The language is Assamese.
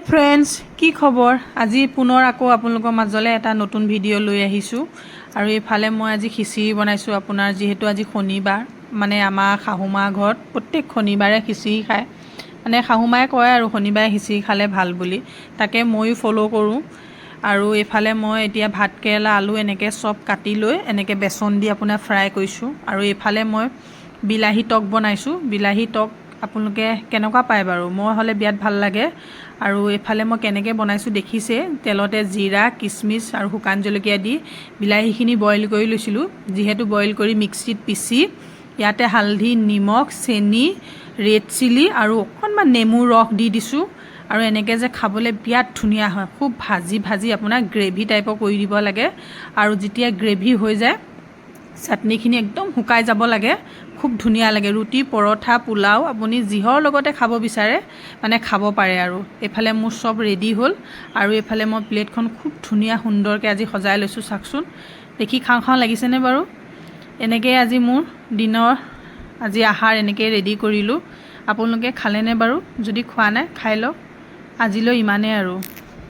ফ্ৰেণ্ডছ কি খবৰ আজি পুনৰ আকৌ আপোনালোকৰ মাজলৈ এটা নতুন ভিডিঅ' লৈ আহিছোঁ আৰু এইফালে মই আজি খিচিৰি বনাইছোঁ আপোনাৰ যেহেতু আজি শনিবাৰ মানে আমাৰ শাহুমা ঘৰত প্ৰত্যেক শনিবাৰে খিচিৰি খায় মানে শাহুমায়ে কয় আৰু শনিবাৰে খিচিৰি খালে ভাল বুলি তাকে ময়ো ফ'ল' কৰোঁ আৰু এইফালে মই এতিয়া ভাতকেৰেলা আলু এনেকৈ চব কাটি লৈ এনেকৈ বেচন দি আপোনাৰ ফ্ৰাই কৰিছোঁ আৰু এইফালে মই বিলাহী টক বনাইছোঁ বিলাহী টক আপোনালোকে কেনেকুৱা পায় বাৰু মই হ'লে বিৰাট ভাল লাগে আৰু এইফালে মই কেনেকৈ বনাইছোঁ দেখিছে তেলতে জিৰা কিচমিচ আৰু শুকান জলকীয়া দি বিলাহীখিনি বইল কৰি লৈছিলোঁ যিহেতু বইল কৰি মিক্সিত পিচি ইয়াতে হালধি নিমখ চেনি ৰেড চিলি আৰু অকণমান নেমুৰ ৰস দি দিছোঁ আৰু এনেকৈ যে খাবলৈ বিৰাট ধুনীয়া হয় খুব ভাজি ভাজি আপোনাৰ গ্ৰেভি টাইপৰ কৰি দিব লাগে আৰু যেতিয়া গ্ৰেভি হৈ যায় চাটনিখিনি একদম শুকাই যাব লাগে খুব ধুনীয়া লাগে ৰুটি পৰঠা পোলাও আপুনি যিহৰ লগতে খাব বিচাৰে মানে খাব পাৰে আৰু এইফালে মোৰ চব ৰেডি হ'ল আৰু এইফালে মই প্লেটখন খুব ধুনীয়া সুন্দৰকৈ আজি সজাই লৈছোঁ চাওকচোন দেখি খাওঁ খাওঁ লাগিছেনে বাৰু এনেকৈ আজি মোৰ দিনৰ আজি আহাৰ এনেকৈ ৰেডি কৰিলোঁ আপোনালোকে খালেনে বাৰু যদি খোৱা নাই খাই লওক আজিলৈ ইমানেই আৰু